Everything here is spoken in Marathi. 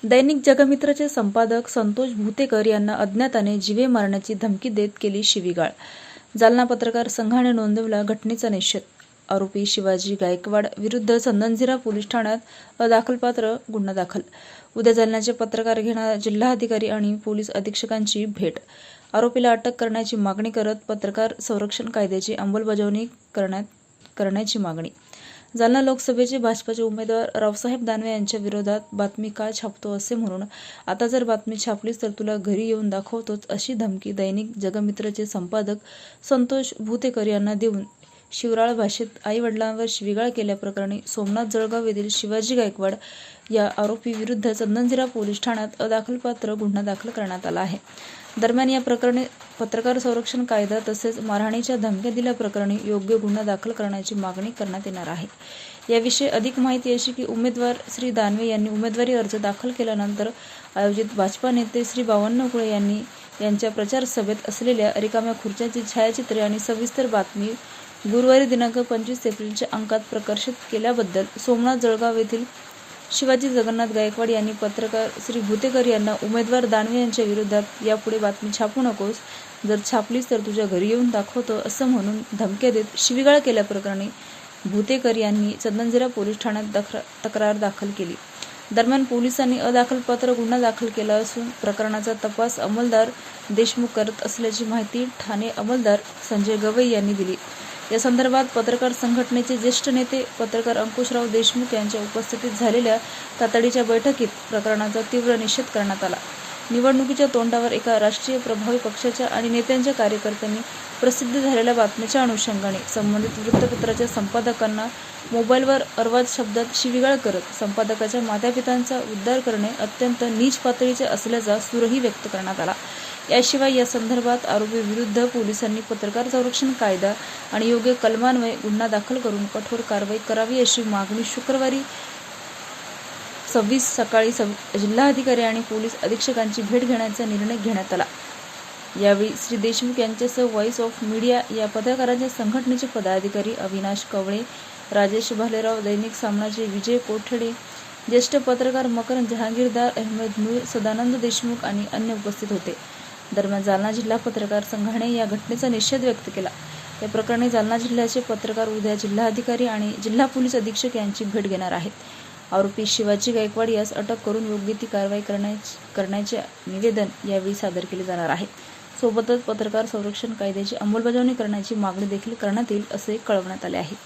दैनिक जगमित्रचे संपादक संतोष भुतेकर यांना अज्ञाताने जीवे मारण्याची धमकी देत केली शिवीगाळ. जालना पत्रकार संघाने नोंदवला घटनेचा निषेध. आरोपी शिवाजी गायकवाड विरुद्ध चंदनझिरा पोलीस ठाण्यात अदाखलपात्र गुन्हा दाखल. उद्या जालन्याचे पत्रकार घेणार जिल्हाधिकारी आणि पोलीस अधीक्षकांची भेट. आरोपीला अटक करण्याची मागणी करत पत्रकार संरक्षण कायद्याची अंमलबजावणी करण्याची मागणी. जालना लोकसभेचे भाजपचे उमेदवार रावसाहेब दानवे यांच्या विरोधात बातमी का छापतो असे म्हणून आता जर बातमी छापलीस तर तुला घरी येऊन दाखवतोच अशी धमकी दैनिक जगमित्रचे संपादक संतोष भुतेकर यांना देऊन शिवराळ भाषेत आई-वडिलांवर शिवीगाळ केल्याप्रकरणी सोमनाथ जळगाव येथील शिवाजी गायकवाड या आरोपी विरुद्ध चंदनझिरा पोलीस ठाण्यात अदाखलपात्र गुन्हा दाखल करण्यात आला आहे. दरम्यान या प्रकरणी पत्रकार संरक्षण कायदा तसेच मारहाणीच्या धमक्या दिल्याप्रकरणी योग्य गुन्हा दाखल करण्याची मागणी करण्यात येणार आहे. याविषयी अधिक माहिती अशी की उमेदवार श्री दानवे यांनी उमेदवारी अर्ज दाखल केल्यानंतर आयोजित भाजपा नेते श्री बावन्नकुळे यांनी यांच्या प्रचार सभेत असलेल्या रिकाम्या खुर्च्यांची छायाचित्रे आणि सविस्तर बातमी गुरुवारी दिनांक 25 एप्रिलच्या अंकात प्रकाशित केल्याबद्दल सोमनाथ जळगाव येथील शिवाजी जगन्नाथ गायकवाड यांनी पत्रकार श्री भुतेकर यांना उमेदवार दानवे यांच्या विरोधात यापुढे बातमी छापू नकोस, जर छापलीस तर तुझ्या घरी येऊन दाखवतो असं म्हणून धमक्या देत शिवीगाळ केल्याप्रकरणी भुतेकर यांनी चंदनझिरा पोलीस ठाण्यात तक्रार दाखल केली. दरम्यान पोलिसांनी अदाखलपात्र गुन्हा दाखल केला असून प्रकरणाचा तपास अंमलदार देशमुख करत असल्याची माहिती ठाणे अंमलदार संजय गवई यांनी दिली. या संदर्भात पत्रकार संघटनेचे ज्येष्ठ नेते पत्रकार अंकुशराव देशमुख यांच्या उपस्थितीत झालेल्या तातडीच्या बैठकीत प्रकरणाचा तीव्र निषेध करण्यात आला. निवडणुकीच्या तोंडावर एका राष्ट्रीय प्रभावी पक्षाच्या आणि नेत्यांच्या कार्यकर्त्यांनी प्रसिद्ध झालेल्या बातमीच्या अनुषंगाने संबंधित वृत्तपत्राच्या संपादकांना मोबाईलवर अर्वाच शब्दात शिवीगाळ करत संपादकाच्या मातापितांचा उद्धार करणे अत्यंत नीच पातळीचे असल्याचा सूरही व्यक्त करण्यात आला. याशिवाय या संदर्भात आरोपी विरुद्ध पोलिसांनी पत्रकार संरक्षण कायदा आणि योग्य कलमान्वये गुन्हा दाखल करून कठोर कारवाई करावी अशी मागणी शुक्रवारी 26 सकाळी जिल्हाधिकारी आणि पोलीस अधीक्षकांची भेट घेण्याचा निर्णय घेण्यात आला. यावेळी श्री देशमुख यांच्यासह व्हॉइस ऑफ मीडिया या पत्रकारांच्या संघटनेचे पदाधिकारी अविनाश कवळे, राजेश भालेराव, दैनिक सामनाचे विजय कोठडे, ज्येष्ठ पत्रकार मकरंद जहांगीरदार, अहमद नूर, सदानंद देशमुख आणि अन्य उपस्थित होते. दरम्यान जालना जिल्हा पत्रकार संघाने या घटनेचा निषेध व्यक्त केला. या प्रकरणी जालना जिल्ह्याचे पत्रकार उद्या जिल्हाधिकारी आणि जिल्हा पोलीस अधीक्षक यांची भेट घेणार आहेत. आरोपी शिवाजी गायकवाड यास अटक करून योग्य ती कारवाई करण्याचे निवेदन यावेळी सादर केले जाणार आहे. सोबतच पत्रकार संरक्षण कायद्याची अंमलबजावणी करण्याची मागणी देखील करण्यात येईल असे कळवण्यात आले आहे.